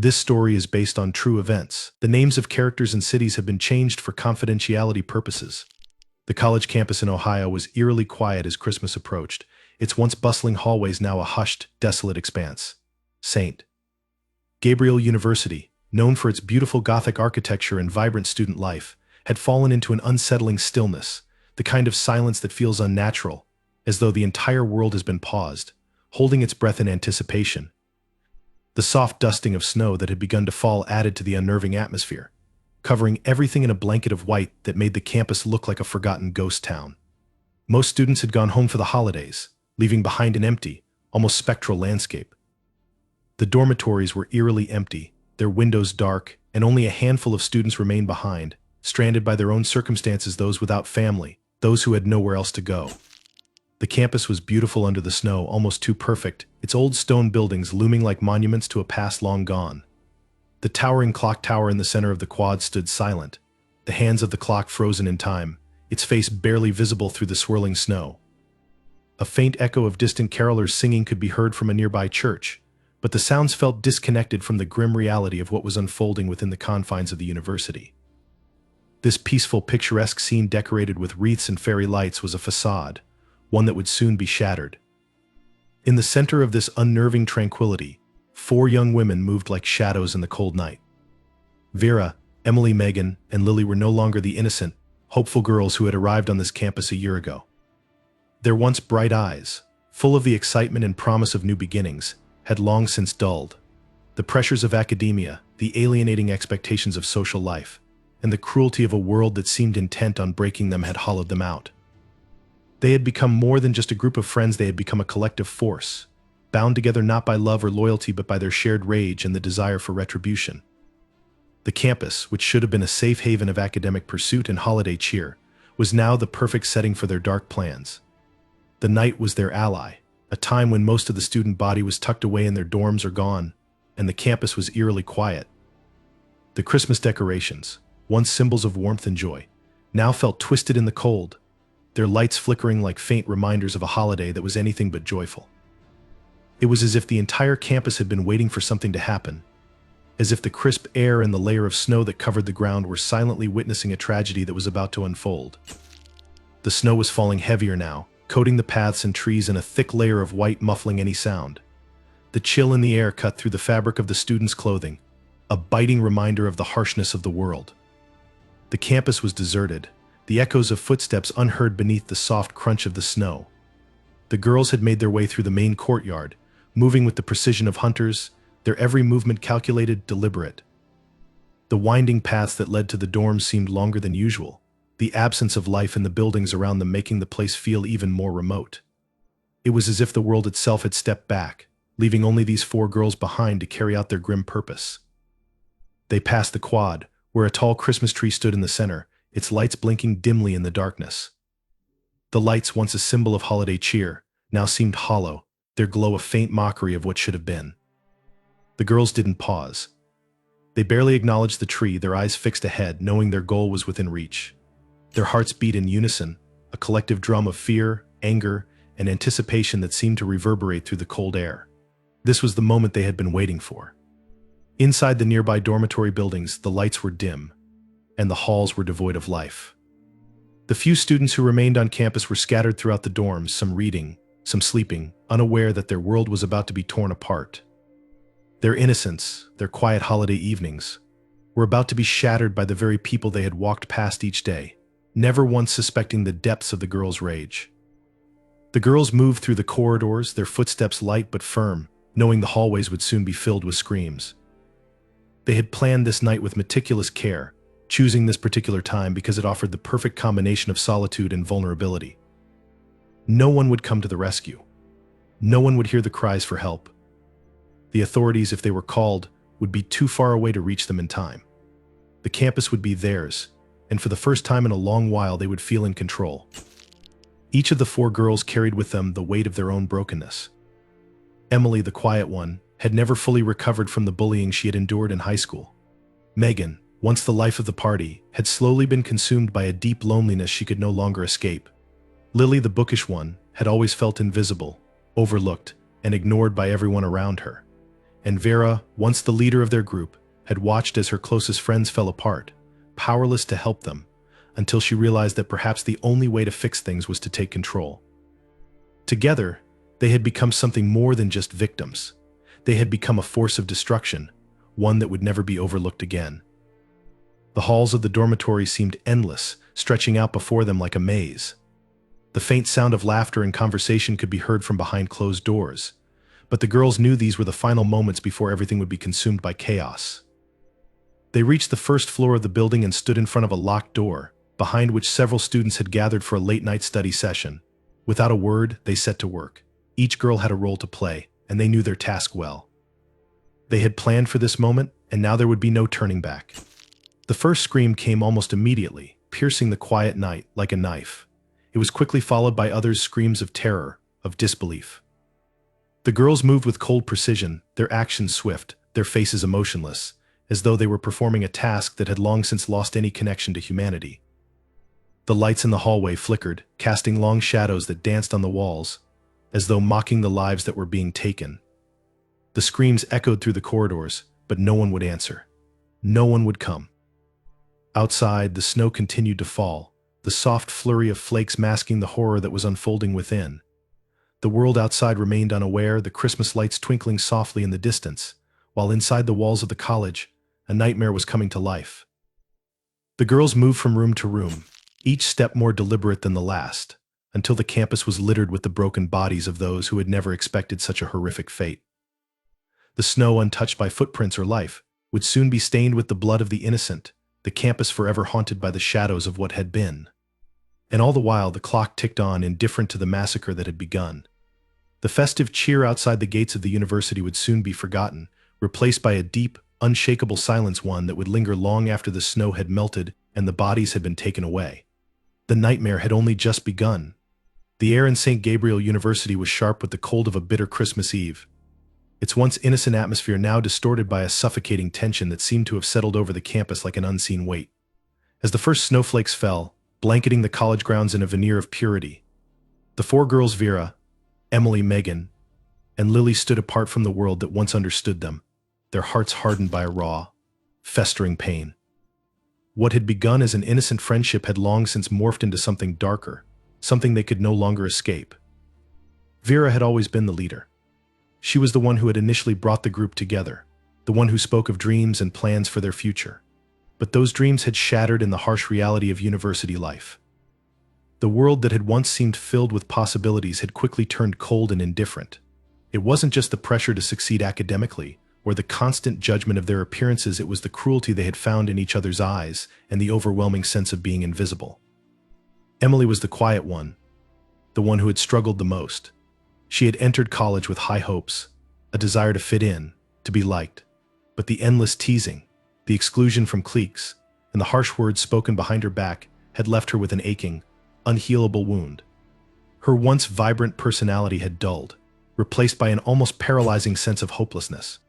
This story is based on true events. The names of characters and cities have been changed for confidentiality purposes. The college campus in Ohio was eerily quiet as Christmas approached, its once bustling hallways now a hushed, desolate expanse. St. Gabriel University, known for its beautiful Gothic architecture and vibrant student life, had fallen into an unsettling stillness, the kind of silence that feels unnatural, as though the entire world has been paused, holding its breath in anticipation. The soft dusting of snow that had begun to fall added to the unnerving atmosphere, covering everything in a blanket of white that made the campus look like a forgotten ghost town. Most students had gone home for the holidays, leaving behind an empty, almost spectral landscape. The dormitories were eerily empty, their windows dark, and only a handful of students remained behind, stranded by their own circumstances, those without family, those who had nowhere else to go. The campus was beautiful under the snow, almost too perfect, its old stone buildings looming like monuments to a past long gone. The towering clock tower in the center of the quad stood silent, the hands of the clock frozen in time, its face barely visible through the swirling snow. A faint echo of distant carolers singing could be heard from a nearby church, but the sounds felt disconnected from the grim reality of what was unfolding within the confines of the university. This peaceful, picturesque scene decorated with wreaths and fairy lights was a facade, one that would soon be shattered. In the center of this unnerving tranquility, 4 young women moved like shadows in the cold night. Vera, Emily, Megan, and Lily were no longer the innocent, hopeful girls who had arrived on this campus a year ago. Their once bright eyes, full of the excitement and promise of new beginnings, had long since dulled. The pressures of academia, the alienating expectations of social life, and the cruelty of a world that seemed intent on breaking them had hollowed them out. They had become more than just a group of friends, they had become a collective force, bound together not by love or loyalty but by their shared rage and the desire for retribution. The campus, which should have been a safe haven of academic pursuit and holiday cheer, was now the perfect setting for their dark plans. The night was their ally, a time when most of the student body was tucked away in their dorms or gone, and the campus was eerily quiet. The Christmas decorations, once symbols of warmth and joy, now felt twisted in the cold, their lights flickering like faint reminders of a holiday that was anything but joyful. It was as if the entire campus had been waiting for something to happen, as if the crisp air and the layer of snow that covered the ground were silently witnessing a tragedy that was about to unfold. The snow was falling heavier now, coating the paths and trees in a thick layer of white, muffling any sound. The chill in the air cut through the fabric of the students' clothing, a biting reminder of the harshness of the world. The campus was deserted, the echoes of footsteps unheard beneath the soft crunch of the snow. The girls had made their way through the main courtyard, moving with the precision of hunters, their every movement calculated, deliberate. The winding paths that led to the dorms seemed longer than usual, the absence of life in the buildings around them making the place feel even more remote. It was as if the world itself had stepped back, leaving only these 4 girls behind to carry out their grim purpose. They passed the quad, where a tall Christmas tree stood in the center, its lights blinking dimly in the darkness. The lights, once a symbol of holiday cheer, now seemed hollow, their glow a faint mockery of what should have been. The girls didn't pause. They barely acknowledged the tree, their eyes fixed ahead, knowing their goal was within reach. Their hearts beat in unison, a collective drum of fear, anger, and anticipation that seemed to reverberate through the cold air. This was the moment they had been waiting for. Inside the nearby dormitory buildings, the lights were dim, and the halls were devoid of life. The few students who remained on campus were scattered throughout the dorms, some reading, some sleeping, unaware that their world was about to be torn apart. Their innocence, their quiet holiday evenings, were about to be shattered by the very people they had walked past each day, never once suspecting the depths of the girls' rage. The girls moved through the corridors, their footsteps light but firm, knowing the hallways would soon be filled with screams. They had planned this night with meticulous care, choosing this particular time because it offered the perfect combination of solitude and vulnerability. No one would come to the rescue. No one would hear the cries for help. The authorities, if they were called, would be too far away to reach them in time. The campus would be theirs, and for the first time in a long while they would feel in control. Each of the 4 girls carried with them the weight of their own brokenness. Emily, the quiet one, had never fully recovered from the bullying she had endured in high school. Megan, once the life of the party, had slowly been consumed by a deep loneliness she could no longer escape. Lily, the bookish one, had always felt invisible, overlooked, and ignored by everyone around her. And Vera, once the leader of their group, had watched as her closest friends fell apart, powerless to help them, until she realized that perhaps the only way to fix things was to take control. Together, they had become something more than just victims. They had become a force of destruction, one that would never be overlooked again. The halls of the dormitory seemed endless, stretching out before them like a maze. The faint sound of laughter and conversation could be heard from behind closed doors, but the girls knew these were the final moments before everything would be consumed by chaos. They reached the first floor of the building and stood in front of a locked door, behind which several students had gathered for a late-night study session. Without a word, they set to work. Each girl had a role to play, and they knew their task well. They had planned for this moment, and now there would be no turning back. The first scream came almost immediately, piercing the quiet night like a knife. It was quickly followed by others' screams of terror, of disbelief. The girls moved with cold precision, their actions swift, their faces emotionless, as though they were performing a task that had long since lost any connection to humanity. The lights in the hallway flickered, casting long shadows that danced on the walls, as though mocking the lives that were being taken. The screams echoed through the corridors, but no one would answer. No one would come. Outside, the snow continued to fall, the soft flurry of flakes masking the horror that was unfolding within. The world outside remained unaware, the Christmas lights twinkling softly in the distance, while inside the walls of the college, a nightmare was coming to life. The girls moved from room to room, each step more deliberate than the last, until the campus was littered with the broken bodies of those who had never expected such a horrific fate. The snow, untouched by footprints or life, would soon be stained with the blood of the innocent, the campus forever haunted by the shadows of what had been. And all the while, the clock ticked on, indifferent to the massacre that had begun. The festive cheer outside the gates of the university would soon be forgotten, replaced by a deep, unshakable silence, one that would linger long after the snow had melted and the bodies had been taken away. The nightmare had only just begun. The air in St. Gabriel University was sharp with the cold of a bitter Christmas Eve, its once innocent atmosphere now distorted by a suffocating tension that seemed to have settled over the campus like an unseen weight. As the first snowflakes fell, blanketing the college grounds in a veneer of purity, the four girls, Vera, Emily, Megan, and Lily, stood apart from the world that once understood them, their hearts hardened by a raw, festering pain. What had begun as an innocent friendship had long since morphed into something darker, something they could no longer escape. Vera had always been the leader. She was the one who had initially brought the group together, the one who spoke of dreams and plans for their future. But those dreams had shattered in the harsh reality of university life. The world that had once seemed filled with possibilities had quickly turned cold and indifferent. It wasn't just the pressure to succeed academically, or the constant judgment of their appearances, it was the cruelty they had found in each other's eyes and the overwhelming sense of being invisible. Emily was the quiet one, the one who had struggled the most. She had entered college with high hopes, a desire to fit in, to be liked. But the endless teasing, the exclusion from cliques, and the harsh words spoken behind her back had left her with an aching, unhealable wound. Her once vibrant personality had dulled, replaced by an almost paralyzing sense of hopelessness.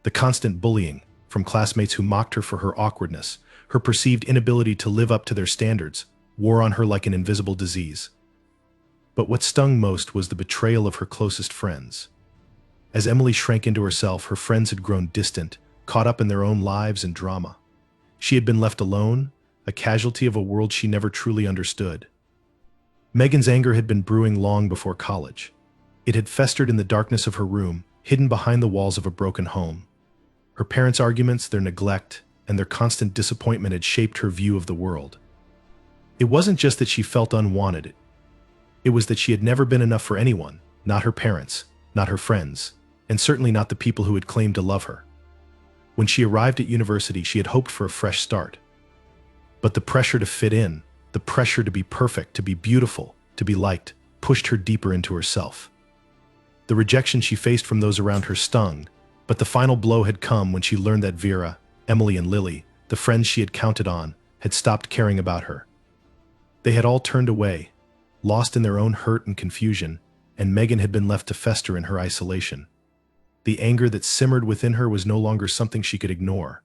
The constant bullying, from classmates who mocked her for her awkwardness, her perceived inability to live up to their standards, wore on her like an invisible disease. But what stung most was the betrayal of her closest friends. As Emily shrank into herself, her friends had grown distant, caught up in their own lives and drama. She had been left alone, a casualty of a world she never truly understood. Megan's anger had been brewing long before college. It had festered in the darkness of her room, hidden behind the walls of a broken home. Her parents' arguments, their neglect, and their constant disappointment had shaped her view of the world. It wasn't just that she felt unwanted. It was that she had never been enough for anyone, not her parents, not her friends, and certainly not the people who had claimed to love her. When she arrived at university, she had hoped for a fresh start. But the pressure to fit in, the pressure to be perfect, to be beautiful, to be liked, pushed her deeper into herself. The rejection she faced from those around her stung, but the final blow had come when she learned that Vera, Emily, and Lily, the friends she had counted on, had stopped caring about her. They had all turned away, lost in their own hurt and confusion, and Megan had been left to fester in her isolation. The anger that simmered within her was no longer something she could ignore.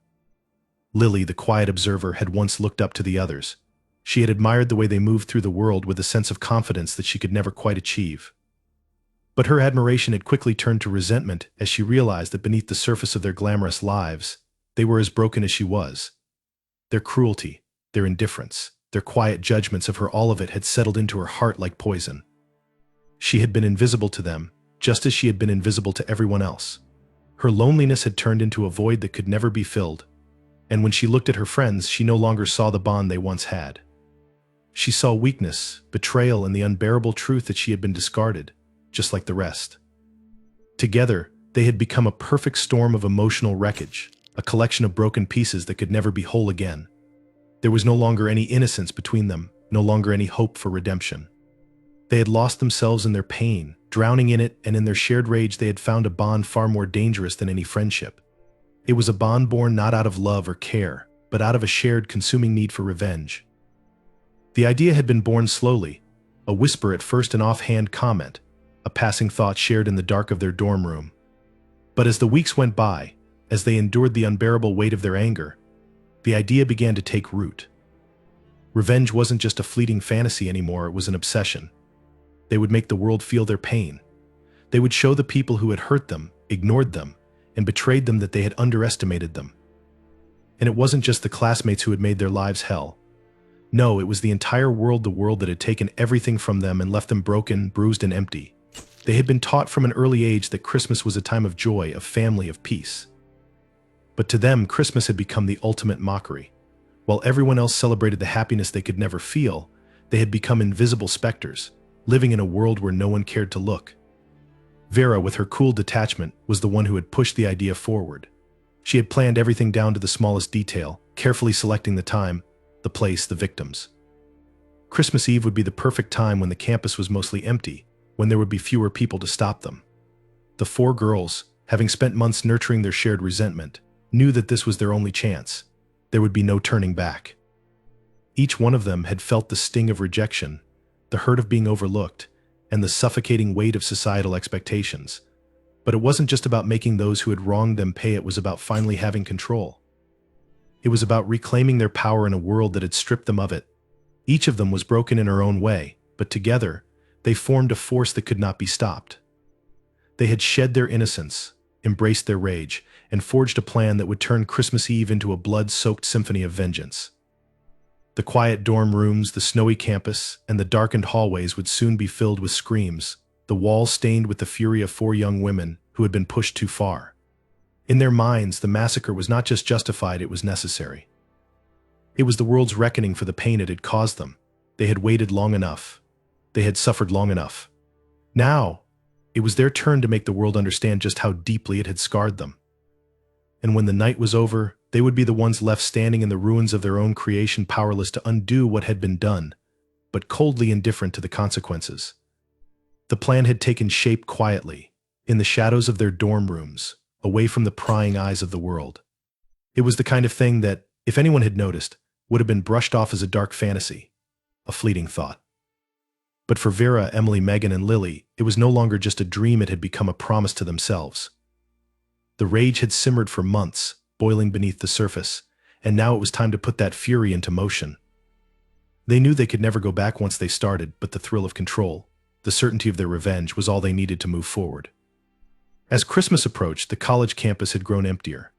Lily, the quiet observer, had once looked up to the others. She had admired the way they moved through the world with a sense of confidence that she could never quite achieve. But her admiration had quickly turned to resentment as she realized that beneath the surface of their glamorous lives, they were as broken as she was. Their cruelty, their indifference, their quiet judgments of her, all of it had settled into her heart like poison. She had been invisible to them, just as she had been invisible to everyone else. Her loneliness had turned into a void that could never be filled, and when she looked at her friends, she no longer saw the bond they once had. She saw weakness, betrayal, and the unbearable truth that she had been discarded, just like the rest. Together, they had become a perfect storm of emotional wreckage, a collection of broken pieces that could never be whole again. There was no longer any innocence between them, no longer any hope for redemption. They had lost themselves in their pain, drowning in it, and in their shared rage they had found a bond far more dangerous than any friendship. It was a bond born not out of love or care, but out of a shared consuming need for revenge. The idea had been born slowly, a whisper at first, an offhand comment, a passing thought shared in the dark of their dorm room. But as the weeks went by, as they endured the unbearable weight of their anger, the idea began to take root. Revenge wasn't just a fleeting fantasy anymore, it was an obsession. They would make the world feel their pain. They would show the people who had hurt them, ignored them, and betrayed them that they had underestimated them. And it wasn't just the classmates who had made their lives hell. No, it was the entire world, the world that had taken everything from them and left them broken, bruised, and empty. They had been taught from an early age that Christmas was a time of joy, of family, of peace. But to them, Christmas had become the ultimate mockery. While everyone else celebrated the happiness they could never feel, they had become invisible specters, living in a world where no one cared to look. Vera, with her cool detachment, was the one who had pushed the idea forward. She had planned everything down to the smallest detail, carefully selecting the time, the place, the victims. Christmas Eve would be the perfect time when the campus was mostly empty, when there would be fewer people to stop them. The four girls, having spent months nurturing their shared resentment, knew that this was their only chance. There would be no turning back. Each one of them had felt the sting of rejection, the hurt of being overlooked, and the suffocating weight of societal expectations. But it wasn't just about making those who had wronged them pay, it was about finally having control. It was about reclaiming their power in a world that had stripped them of it. Each of them was broken in her own way, but together, they formed a force that could not be stopped. They had shed their innocence, embraced their rage, and forged a plan that would turn Christmas Eve into a blood-soaked symphony of vengeance. The quiet dorm rooms, the snowy campus, and the darkened hallways would soon be filled with screams, the walls stained with the fury of four young women who had been pushed too far. In their minds, the massacre was not just justified, it was necessary. It was the world's reckoning for the pain it had caused them. They had waited long enough. They had suffered long enough. Now, it was their turn to make the world understand just how deeply it had scarred them. And when the night was over, they would be the ones left standing in the ruins of their own creation, powerless to undo what had been done, but coldly indifferent to the consequences. The plan had taken shape quietly, in the shadows of their dorm rooms, away from the prying eyes of the world. It was the kind of thing that, if anyone had noticed, would have been brushed off as a dark fantasy, a fleeting thought. But for Vera, Emily, Megan, and Lily, it was no longer just a dream, it had become a promise to themselves. The rage had simmered for months, boiling beneath the surface, and now it was time to put that fury into motion. They knew they could never go back once they started, but the thrill of control, the certainty of their revenge, was all they needed to move forward. As Christmas approached, the college campus had grown emptier.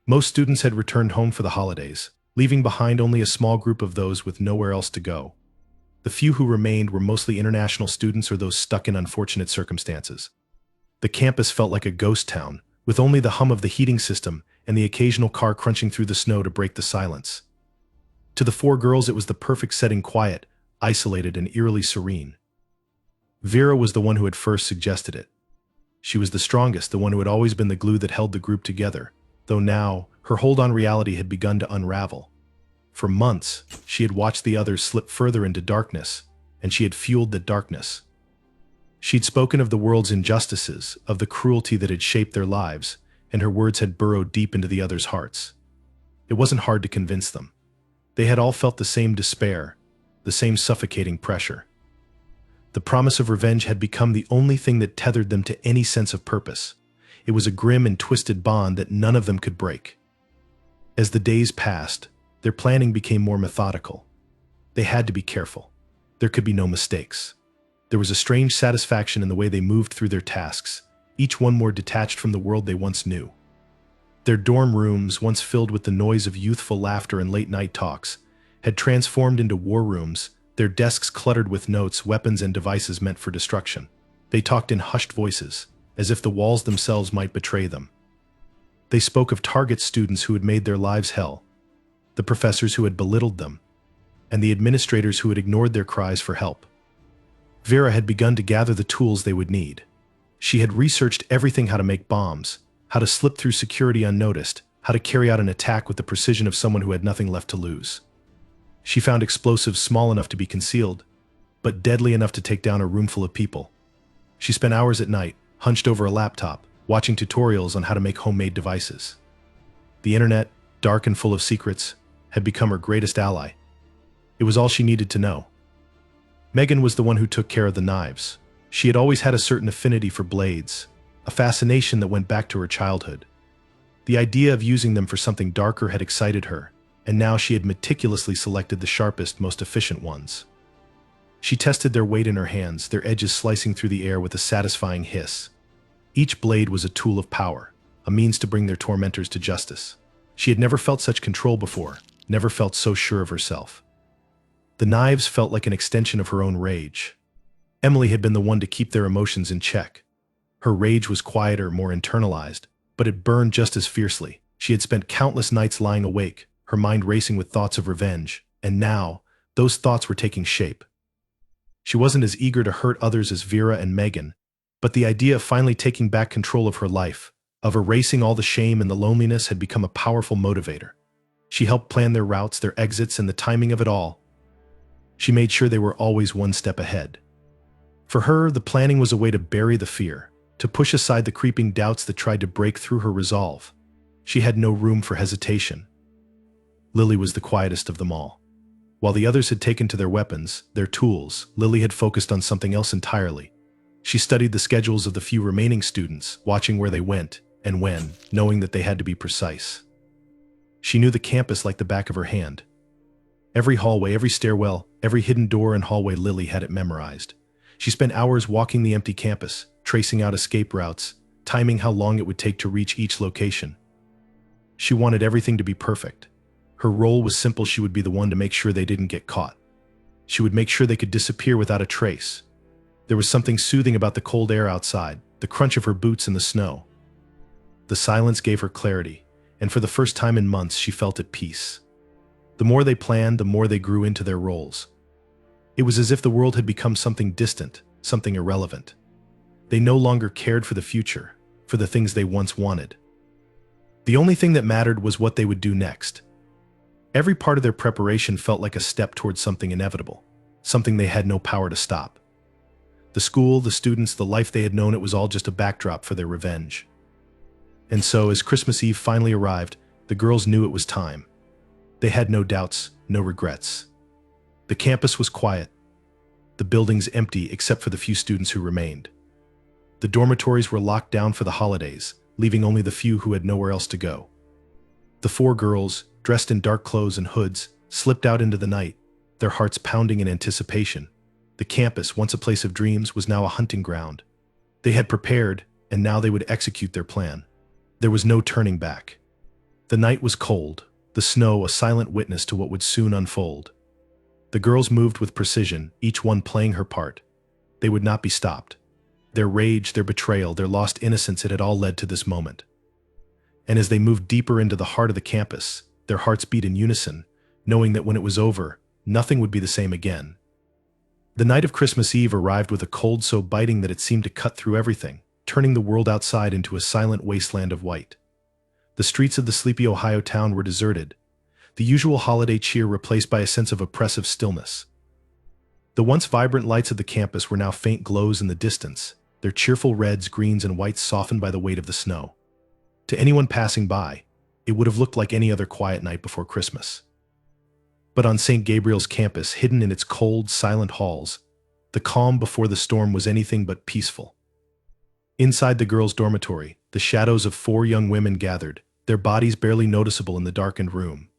Most students had returned home for the holidays, leaving behind only a small group of those with nowhere else to go. The few who remained were mostly international students or those stuck in unfortunate circumstances. The campus felt like a ghost town, with only the hum of the heating system and the occasional car crunching through the snow to break the silence. To the four girls, it was the perfect setting, quiet, isolated, and eerily serene. Vera was the one who had first suggested it. She was the strongest, the one who had always been the glue that held the group together, though now, her hold on reality had begun to unravel. For months, she had watched the others slip further into darkness, and she had fueled the darkness. She'd spoken of the world's injustices, of the cruelty that had shaped their lives, and her words had burrowed deep into the others' hearts. It wasn't hard to convince them. They had all felt the same despair, the same suffocating pressure. The promise of revenge had become the only thing that tethered them to any sense of purpose. It was a grim and twisted bond that none of them could break. As the days passed, their planning became more methodical. They had to be careful. There could be no mistakes. There was a strange satisfaction in the way they moved through their tasks, each one more detached from the world they once knew. Their dorm rooms, once filled with the noise of youthful laughter and late-night talks, had transformed into war rooms, their desks cluttered with notes, weapons, and devices meant for destruction. They talked in hushed voices, as if the walls themselves might betray them. They spoke of target students who had made their lives hell, the professors who had belittled them, and the administrators who had ignored their cries for help. Vera had begun to gather the tools they would need. She had researched everything: how to make bombs, how to slip through security unnoticed, how to carry out an attack with the precision of someone who had nothing left to lose. She found explosives small enough to be concealed, but deadly enough to take down a room full of people. She spent hours at night, hunched over a laptop, watching tutorials on how to make homemade devices. The internet, dark and full of secrets, had become her greatest ally. It was all she needed to know. Megan was the one who took care of the knives. She had always had a certain affinity for blades, a fascination that went back to her childhood. The idea of using them for something darker had excited her, and now she had meticulously selected the sharpest, most efficient ones. She tested their weight in her hands, their edges slicing through the air with a satisfying hiss. Each blade was a tool of power, a means to bring their tormentors to justice. She had never felt such control before, never felt so sure of herself. The knives felt like an extension of her own rage. Emily had been the one to keep their emotions in check. Her rage was quieter, more internalized, but it burned just as fiercely. She had spent countless nights lying awake, her mind racing with thoughts of revenge, and now, those thoughts were taking shape. She wasn't as eager to hurt others as Vera and Megan, but the idea of finally taking back control of her life, of erasing all the shame and the loneliness, had become a powerful motivator. She helped plan their routes, their exits, and the timing of it all. She made sure they were always one step ahead. For her, the planning was a way to bury the fear, to push aside the creeping doubts that tried to break through her resolve. She had no room for hesitation. Lily was the quietest of them all. While the others had taken to their weapons, their tools, Lily had focused on something else entirely. She studied the schedules of the few remaining students, watching where they went and when, knowing that they had to be precise. She knew the campus like the back of her hand. Every hallway, every stairwell, every hidden door and hallway, Lily had it memorized. She spent hours walking the empty campus, tracing out escape routes, timing how long it would take to reach each location. She wanted everything to be perfect. Her role was simple: she would be the one to make sure they didn't get caught. She would make sure they could disappear without a trace. There was something soothing about the cold air outside, the crunch of her boots in the snow. The silence gave her clarity, and for the first time in months she felt at peace. The more they planned, the more they grew into their roles. It was as if the world had become something distant, something irrelevant. They no longer cared for the future, for the things they once wanted. The only thing that mattered was what they would do next. Every part of their preparation felt like a step towards something inevitable, something they had no power to stop. The school, the students, the life they had known, it was all just a backdrop for their revenge. And so, as Christmas Eve finally arrived, the girls knew it was time. They had no doubts, no regrets. The campus was quiet, the buildings empty except for the few students who remained. The dormitories were locked down for the holidays, leaving only the few who had nowhere else to go. The four girls, dressed in dark clothes and hoods, slipped out into the night, their hearts pounding in anticipation. The campus, once a place of dreams, was now a hunting ground. They had prepared, and now they would execute their plan. There was no turning back. The night was cold, the snow a silent witness to what would soon unfold. The girls moved with precision, each one playing her part. They would not be stopped. Their rage, their betrayal, their lost innocence, it had all led to this moment. And as they moved deeper into the heart of the campus, their hearts beat in unison, knowing that when it was over, nothing would be the same again. The night of Christmas Eve arrived with a cold so biting that it seemed to cut through everything, turning the world outside into a silent wasteland of white. The streets of the sleepy Ohio town were deserted, the usual holiday cheer replaced by a sense of oppressive stillness. The once vibrant lights of the campus were now faint glows in the distance, their cheerful reds, greens, and whites softened by the weight of the snow. To anyone passing by, it would have looked like any other quiet night before Christmas. But on St. Gabriel's campus, hidden in its cold, silent halls, the calm before the storm was anything but peaceful. Inside the girls' dormitory, the shadows of four young women gathered, their bodies barely noticeable in the darkened room.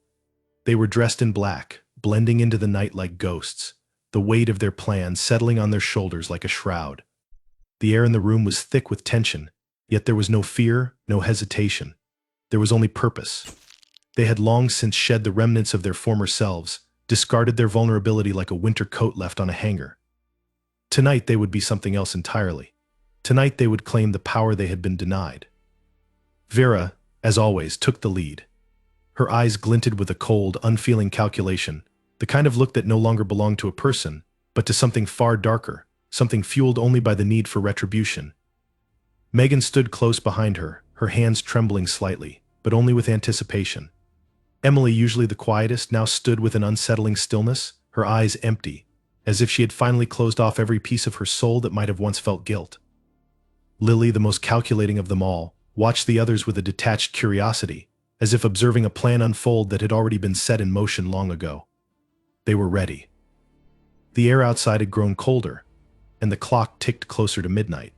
They were dressed in black, blending into the night like ghosts, the weight of their plan settling on their shoulders like a shroud. The air in the room was thick with tension, yet there was no fear, no hesitation. There was only purpose. They had long since shed the remnants of their former selves, discarded their vulnerability like a winter coat left on a hanger. Tonight they would be something else entirely. Tonight they would claim the power they had been denied. Vera, as always, took the lead. Her eyes glinted with a cold, unfeeling calculation, the kind of look that no longer belonged to a person, but to something far darker, something fueled only by the need for retribution. Megan stood close behind her, her hands trembling slightly, but only with anticipation. Emily, usually the quietest, now stood with an unsettling stillness, her eyes empty, as if she had finally closed off every piece of her soul that might have once felt guilt. Lily, the most calculating of them all, watched the others with a detached curiosity, as if observing a plan unfold that had already been set in motion long ago. They were ready. The air outside had grown colder, and the clock ticked closer to midnight.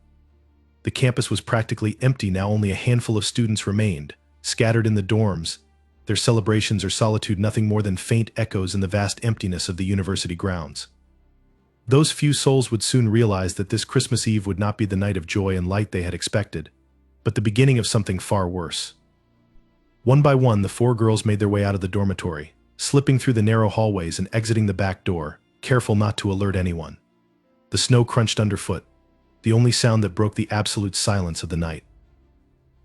The campus was practically empty now. Only a handful of students remained, scattered in the dorms, their celebrations or solitude nothing more than faint echoes in the vast emptiness of the university grounds. Those few souls would soon realize that this Christmas Eve would not be the night of joy and light they had expected, but the beginning of something far worse. One by one, the four girls made their way out of the dormitory, slipping through the narrow hallways and exiting the back door, careful not to alert anyone. The snow crunched underfoot, the only sound that broke the absolute silence of the night.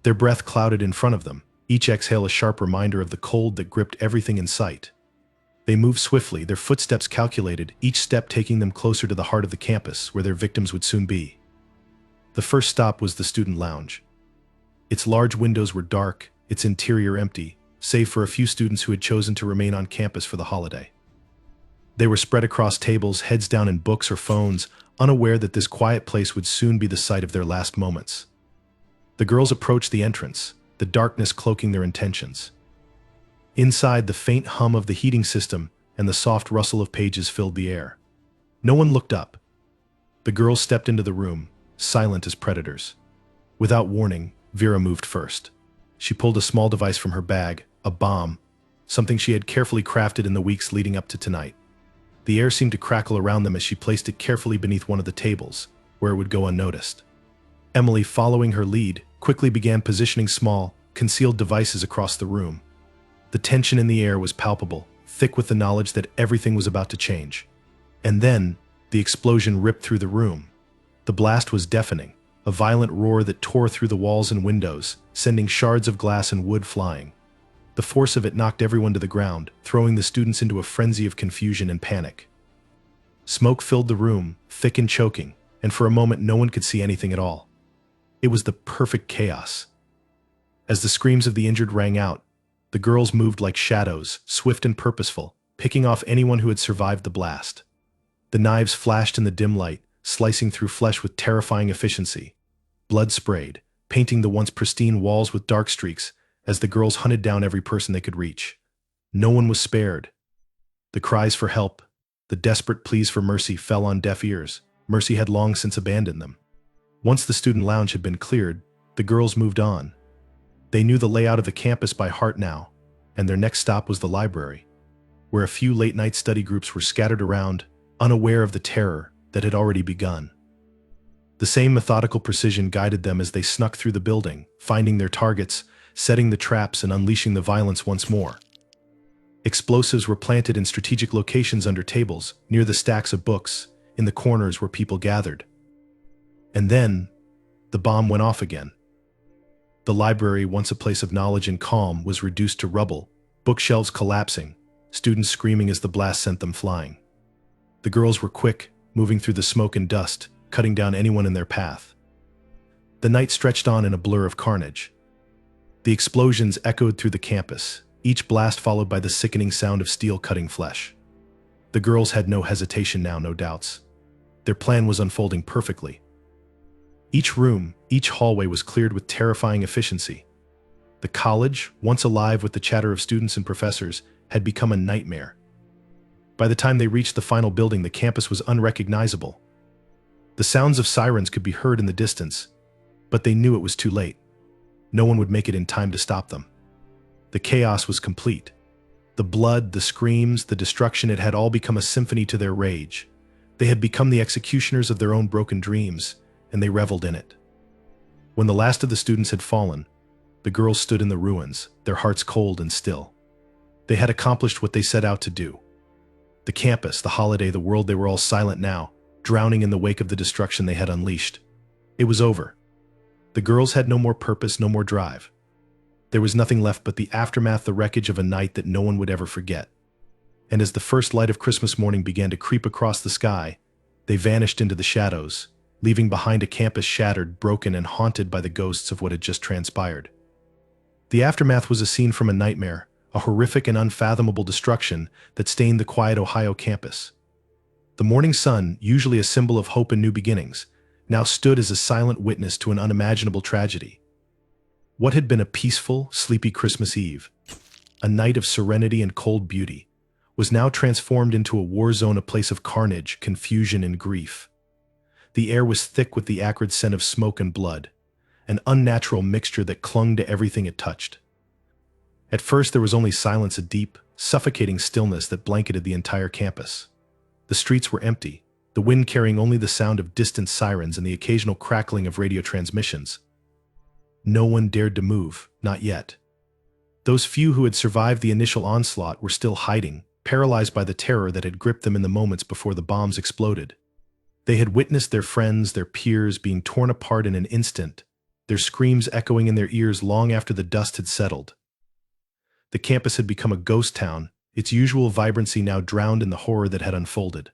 Their breath clouded in front of them, each exhale a sharp reminder of the cold that gripped everything in sight. They moved swiftly, their footsteps calculated, each step taking them closer to the heart of the campus, where their victims would soon be. The first stop was the student lounge. Its large windows were dark, its interior empty, save for a few students who had chosen to remain on campus for the holiday. They were spread across tables, heads down in books or phones, unaware that this quiet place would soon be the site of their last moments. The girls approached the entrance, the darkness cloaking their intentions. Inside, the faint hum of the heating system and the soft rustle of pages filled the air. No one looked up. The girls stepped into the room, silent as predators. Without warning, Vera moved first. She pulled a small device from her bag, a bomb, something she had carefully crafted in the weeks leading up to tonight. The air seemed to crackle around them as she placed it carefully beneath one of the tables, where it would go unnoticed. Emily, following her lead, quickly began positioning small, concealed devices across the room. The tension in the air was palpable, thick with the knowledge that everything was about to change. And then, the explosion ripped through the room. The blast was deafening, a violent roar that tore through the walls and windows, sending shards of glass and wood flying. The force of it knocked everyone to the ground, throwing the students into a frenzy of confusion and panic. Smoke filled the room, thick and choking, and for a moment no one could see anything at all. It was the perfect chaos. As the screams of the injured rang out, the girls moved like shadows, swift and purposeful, picking off anyone who had survived the blast. The knives flashed in the dim light, slicing through flesh with terrifying efficiency. Blood sprayed, painting the once pristine walls with dark streaks as the girls hunted down every person they could reach. No one was spared. The cries for help, the desperate pleas for mercy fell on deaf ears. Mercy had long since abandoned them. Once the student lounge had been cleared, the girls moved on. They knew the layout of the campus by heart now, and their next stop was the library, where a few late-night study groups were scattered around, unaware of the terror that had already begun. The same methodical precision guided them as they snuck through the building, finding their targets, setting the traps, and unleashing the violence once more. Explosives were planted in strategic locations under tables, near the stacks of books, in the corners where people gathered. And then, the bomb went off again. The library, once a place of knowledge and calm, was reduced to rubble, bookshelves collapsing, students screaming as the blast sent them flying. The girls were quick, moving through the smoke and dust, cutting down anyone in their path. The night stretched on in a blur of carnage. The explosions echoed through the campus, each blast followed by the sickening sound of steel cutting flesh. The girls had no hesitation now, no doubts. Their plan was unfolding perfectly. Each room, each hallway was cleared with terrifying efficiency. The college, once alive with the chatter of students and professors, had become a nightmare. By the time they reached the final building, the campus was unrecognizable. The sounds of sirens could be heard in the distance, but they knew it was too late. No one would make it in time to stop them. The chaos was complete. The blood, the screams, the destruction, it had all become a symphony to their rage. They had become the executioners of their own broken dreams, and they reveled in it. When the last of the students had fallen, the girls stood in the ruins, their hearts cold and still. They had accomplished what they set out to do. The campus, the holiday, the world, they were all silent now, drowning in the wake of the destruction they had unleashed. It was over. The girls had no more purpose, no more drive. There was nothing left but the aftermath, the wreckage of a night that no one would ever forget. And as the first light of Christmas morning began to creep across the sky, they vanished into the shadows, leaving behind a campus shattered, broken, and haunted by the ghosts of what had just transpired. The aftermath was a scene from a nightmare, a horrific and unfathomable destruction that stained the quiet Ohio campus. The morning sun, usually a symbol of hope and new beginnings, now stood as a silent witness to an unimaginable tragedy. What had been a peaceful, sleepy Christmas Eve, a night of serenity and cold beauty, was now transformed into a war zone, a place of carnage, confusion, and grief. The air was thick with the acrid scent of smoke and blood, an unnatural mixture that clung to everything it touched. At first there was only silence, a deep, suffocating stillness that blanketed the entire campus. The streets were empty, the wind carrying only the sound of distant sirens and the occasional crackling of radio transmissions. No one dared to move, not yet. Those few who had survived the initial onslaught were still hiding, paralyzed by the terror that had gripped them in the moments before the bombs exploded. They had witnessed their friends, their peers, being torn apart in an instant, their screams echoing in their ears long after the dust had settled. The campus had become a ghost town, its usual vibrancy now drowned in the horror that had unfolded.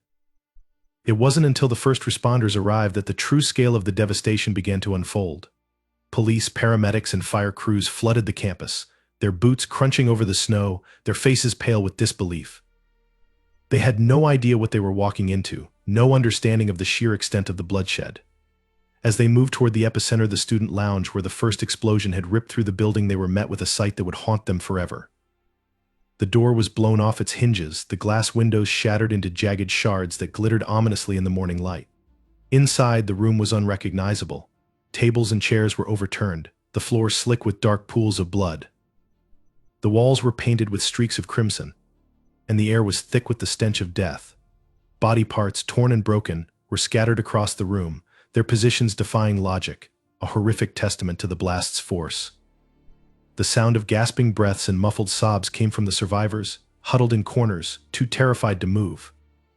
It wasn't until the first responders arrived that the true scale of the devastation began to unfold. Police, paramedics, and fire crews flooded the campus, their boots crunching over the snow, their faces pale with disbelief. They had no idea what they were walking into, no understanding of the sheer extent of the bloodshed. As they moved toward the epicenter, the student lounge where the first explosion had ripped through the building, they were met with a sight that would haunt them forever. The door was blown off its hinges, the glass windows shattered into jagged shards that glittered ominously in the morning light. Inside, the room was unrecognizable. Tables and chairs were overturned, the floor slick with dark pools of blood. The walls were painted with streaks of crimson, and the air was thick with the stench of death. Body parts, torn and broken, were scattered across the room, their positions defying logic, a horrific testament to the blast's force. The sound of gasping breaths and muffled sobs came from the survivors, huddled in corners, too terrified to move.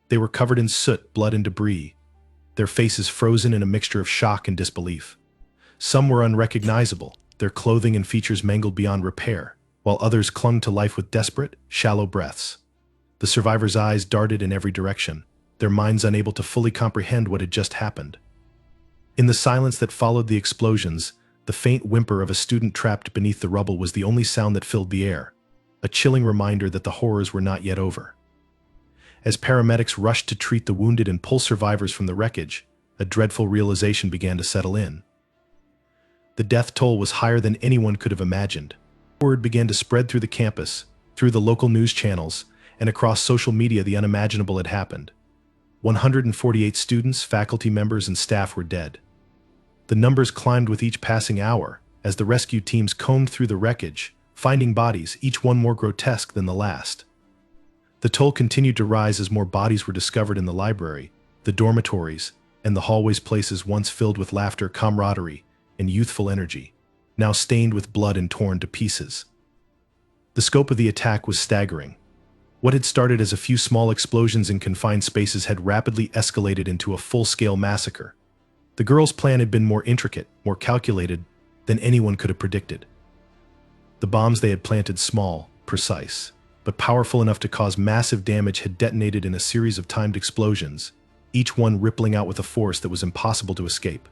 They were covered in soot, blood, and debris, their faces frozen in a mixture of shock and disbelief. Some were unrecognizable, their clothing and features mangled beyond repair, while others clung to life with desperate, shallow breaths. The survivors' eyes darted in every direction, their minds unable to fully comprehend what had just happened. In the silence that followed the explosions, the faint whimper of a student trapped beneath the rubble was the only sound that filled the air, a chilling reminder that the horrors were not yet over. As paramedics rushed to treat the wounded and pull survivors from the wreckage, a dreadful realization began to settle in. The death toll was higher than anyone could have imagined. Word began to spread through the campus, through the local news channels, and across social media. The unimaginable had happened. 148 students, faculty members, and staff were dead. The numbers climbed with each passing hour as the rescue teams combed through the wreckage, finding bodies, each one more grotesque than the last. The toll continued to rise as more bodies were discovered in the library, the dormitories, and the hallways, places once filled with laughter, camaraderie, and youthful energy, now stained with blood and torn to pieces. The scope of the attack was staggering. What had started as a few small explosions in confined spaces had rapidly escalated into a full-scale massacre. The girls' plan had been more intricate, more calculated than anyone could have predicted. The bombs they had planted, small, precise, but powerful enough to cause massive damage, had detonated in a series of timed explosions, each one rippling out with a force that was impossible to escape.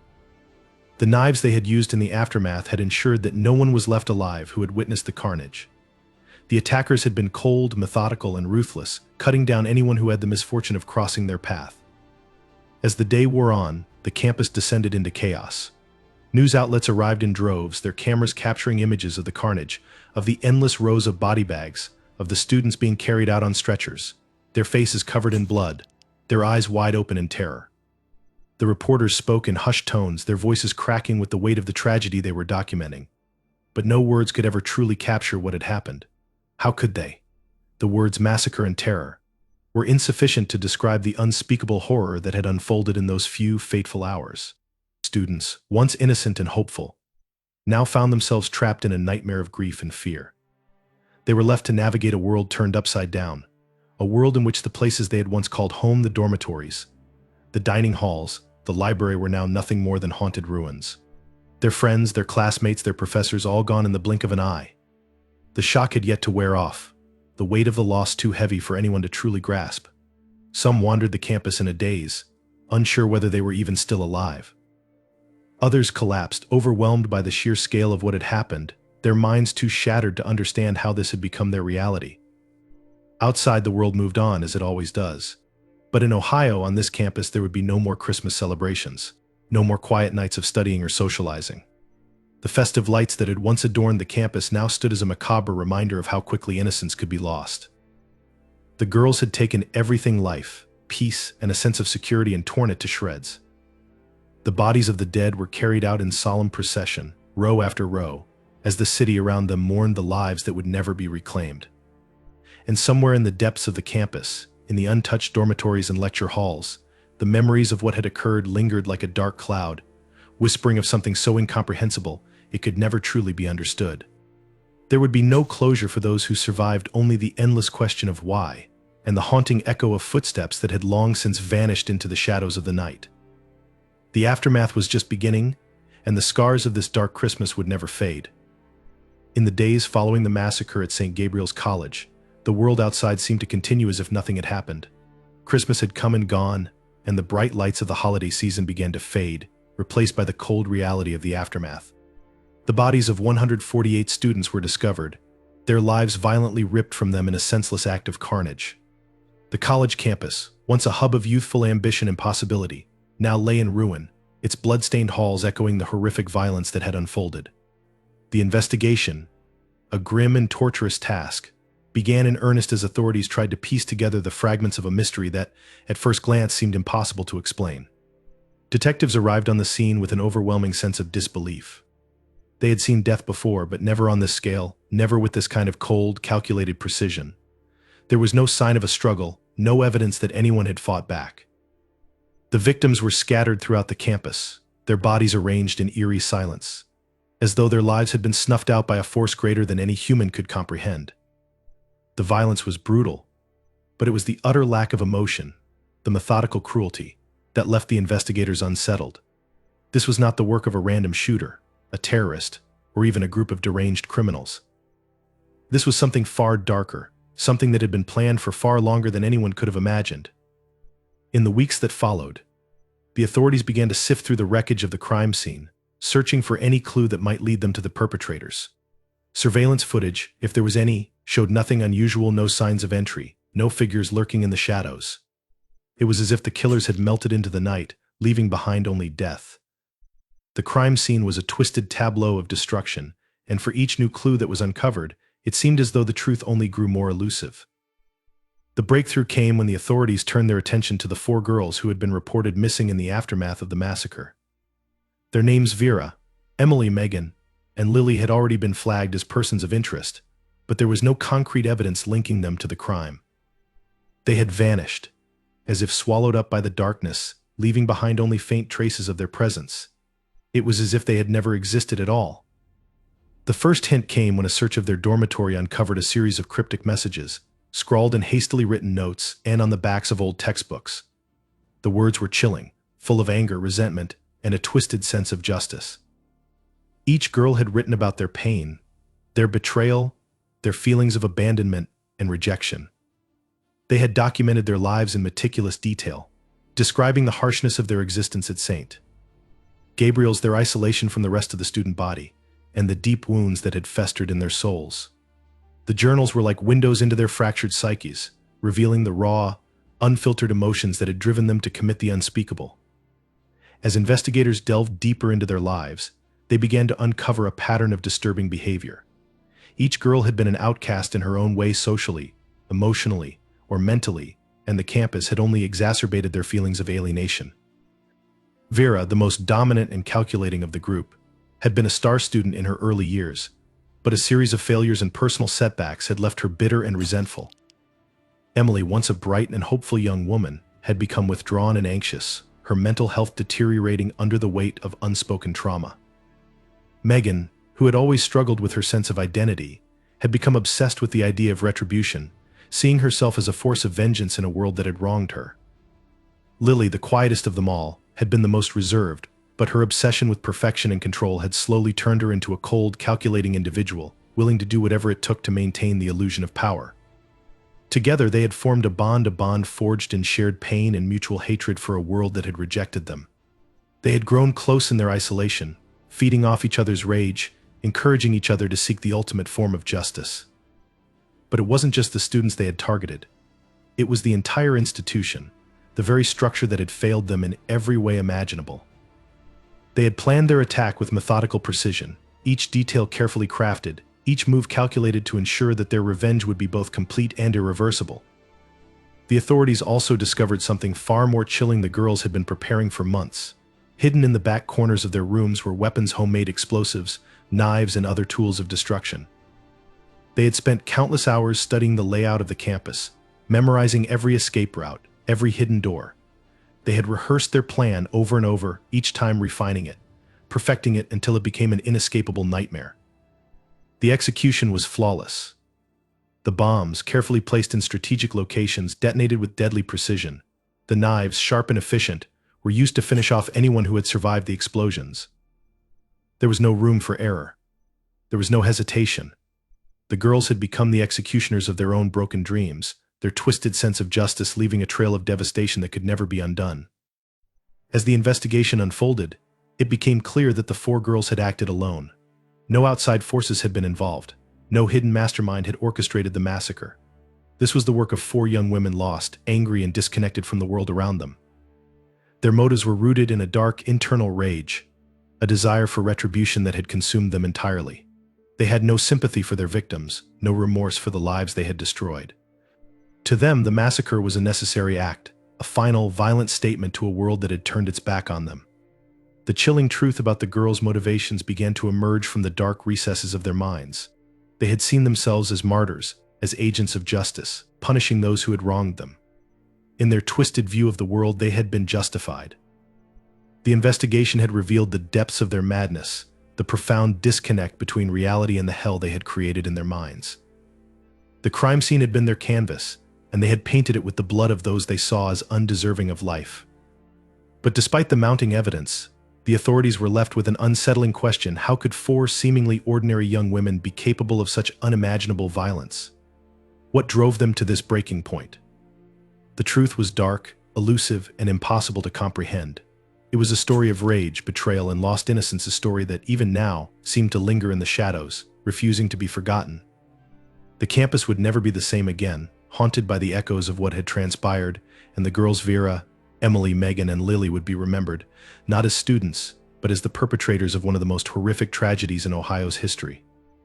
The knives they had used in the aftermath had ensured that no one was left alive who had witnessed the carnage. The attackers had been cold, methodical, and ruthless, cutting down anyone who had the misfortune of crossing their path. As the day wore on, the campus descended into chaos. News outlets arrived in droves, their cameras capturing images of the carnage, of the endless rows of body bags, of the students being carried out on stretchers, their faces covered in blood, their eyes wide open in terror. The reporters spoke in hushed tones, their voices cracking with the weight of the tragedy they were documenting. But no words could ever truly capture what had happened. How could they? The words massacre and terror were insufficient to describe the unspeakable horror that had unfolded in those few fateful hours. Students, once innocent and hopeful, now found themselves trapped in a nightmare of grief and fear. They were left to navigate a world turned upside down, a world in which the places they had once called home, the dormitories, the dining halls, the library, were now nothing more than haunted ruins. Their friends, their classmates, their professors, all gone in the blink of an eye. The shock had yet to wear off, the weight of the loss too heavy for anyone to truly grasp. Some wandered the campus in a daze, unsure whether they were even still alive. Others collapsed, overwhelmed by the sheer scale of what had happened, their minds too shattered to understand how this had become their reality. Outside, the world moved on, as it always does. But in Ohio, on this campus, there would be no more Christmas celebrations, no more quiet nights of studying or socializing. The festive lights that had once adorned the campus now stood as a macabre reminder of how quickly innocence could be lost. The girls had taken everything: life, peace, and a sense of security, and torn it to shreds. The bodies of the dead were carried out in solemn procession, row after row, as the city around them mourned the lives that would never be reclaimed. And somewhere in the depths of the campus, in the untouched dormitories and lecture halls, the memories of what had occurred lingered like a dark cloud, whispering of something so incomprehensible it could never truly be understood. There would be no closure for those who survived, only the endless question of why, and the haunting echo of footsteps that had long since vanished into the shadows of the night. The aftermath was just beginning, and the scars of this dark Christmas would never fade. In the days following the massacre at St. Gabriel's College, the world outside seemed to continue as if nothing had happened. Christmas had come and gone, and the bright lights of the holiday season began to fade, replaced by the cold reality of the aftermath. The bodies of 148 students were discovered, their lives violently ripped from them in a senseless act of carnage. The college campus, once a hub of youthful ambition and possibility, now lay in ruin, its blood-stained halls echoing the horrific violence that had unfolded. The investigation, a grim and torturous task, began in earnest as authorities tried to piece together the fragments of a mystery that, at first glance, seemed impossible to explain. Detectives arrived on the scene with an overwhelming sense of disbelief. They had seen death before, but never on this scale, never with this kind of cold, calculated precision. There was no sign of a struggle, no evidence that anyone had fought back. The victims were scattered throughout the campus, their bodies arranged in eerie silence, as though their lives had been snuffed out by a force greater than any human could comprehend. The violence was brutal, but it was the utter lack of emotion, the methodical cruelty, that left the investigators unsettled. This was not the work of a random shooter, a terrorist, or even a group of deranged criminals. This was something far darker, something that had been planned for far longer than anyone could have imagined. In the weeks that followed, the authorities began to sift through the wreckage of the crime scene, searching for any clue that might lead them to the perpetrators. Surveillance footage, if there was any, showed nothing unusual, no signs of entry, no figures lurking in the shadows. It was as if the killers had melted into the night, leaving behind only death. The crime scene was a twisted tableau of destruction, and for each new clue that was uncovered, it seemed as though the truth only grew more elusive. The breakthrough came when the authorities turned their attention to the 4 girls who had been reported missing in the aftermath of the massacre. Their names, Vera, Emily, Megan, and Lily, had already been flagged as persons of interest, but there was no concrete evidence linking them to the crime. They had vanished, as if swallowed up by the darkness, leaving behind only faint traces of their presence. It was as if they had never existed at all. The first hint came when a search of their dormitory uncovered a series of cryptic messages, scrawled in hastily written notes and on the backs of old textbooks. The words were chilling, full of anger, resentment, and a twisted sense of justice. Each girl had written about their pain, their betrayal, their feelings of abandonment and rejection. They had documented their lives in meticulous detail, describing the harshness of their existence at St. Gabriel's, their isolation from the rest of the student body, and the deep wounds that had festered in their souls. The journals were like windows into their fractured psyches, revealing the raw, unfiltered emotions that had driven them to commit the unspeakable. As investigators delved deeper into their lives, they began to uncover a pattern of disturbing behavior. Each girl had been an outcast in her own way, socially, emotionally, or mentally, and the campus had only exacerbated their feelings of alienation. Vera, the most dominant and calculating of the group, had been a star student in her early years, but a series of failures and personal setbacks had left her bitter and resentful. Emily, once a bright and hopeful young woman, had become withdrawn and anxious, her mental health deteriorating under the weight of unspoken trauma. Megan, who had always struggled with her sense of identity, had become obsessed with the idea of retribution, seeing herself as a force of vengeance in a world that had wronged her. Lily, the quietest of them all, had been the most reserved, but her obsession with perfection and control had slowly turned her into a cold, calculating individual, willing to do whatever it took to maintain the illusion of power. Together, they had formed a bond forged in shared pain and mutual hatred for a world that had rejected them. They had grown close in their isolation, feeding off each other's rage, encouraging each other to seek the ultimate form of justice. But it wasn't just the students they had targeted. It was the entire institution, the very structure that had failed them in every way imaginable. They had planned their attack with methodical precision, each detail carefully crafted, each move calculated to ensure that their revenge would be both complete and irreversible. The authorities also discovered something far more chilling the girls had been preparing for months. Hidden in the back corners of their rooms were weapons, homemade explosives, knives, and other tools of destruction. They had spent countless hours studying the layout of the campus, memorizing every escape route, every hidden door. They had rehearsed their plan over and over, each time refining it, perfecting it until it became an inescapable nightmare. The execution was flawless. The bombs, carefully placed in strategic locations, detonated with deadly precision. The knives, sharp and efficient, were used to finish off anyone who had survived the explosions. There was no room for error. There was no hesitation. The girls had become the executioners of their own broken dreams, their twisted sense of justice leaving a trail of devastation that could never be undone. As the investigation unfolded, it became clear that the four girls had acted alone. No outside forces had been involved. No hidden mastermind had orchestrated the massacre. This was the work of four young women lost, angry and disconnected from the world around them. Their motives were rooted in a dark internal rage, a desire for retribution that had consumed them entirely. They had no sympathy for their victims, no remorse for the lives they had destroyed. To them, the massacre was a necessary act, a final, violent statement to a world that had turned its back on them. The chilling truth about the girls' motivations began to emerge from the dark recesses of their minds. They had seen themselves as martyrs, as agents of justice, punishing those who had wronged them. In their twisted view of the world, they had been justified. The investigation had revealed the depths of their madness, the profound disconnect between reality and the hell they had created in their minds. The crime scene had been their canvas, and they had painted it with the blood of those they saw as undeserving of life. But despite the mounting evidence, the authorities were left with an unsettling question: how could four seemingly ordinary young women be capable of such unimaginable violence? What drove them to this breaking point? The truth was dark, elusive, and impossible to comprehend. It was a story of rage, betrayal, and lost innocence, a story that, even now, seemed to linger in the shadows, refusing to be forgotten. The campus would never be the same again, haunted by the echoes of what had transpired, and the girls Vera, Emily, Megan, and Lily would be remembered, not as students, but as the perpetrators of one of the most horrific tragedies in Ohio's history.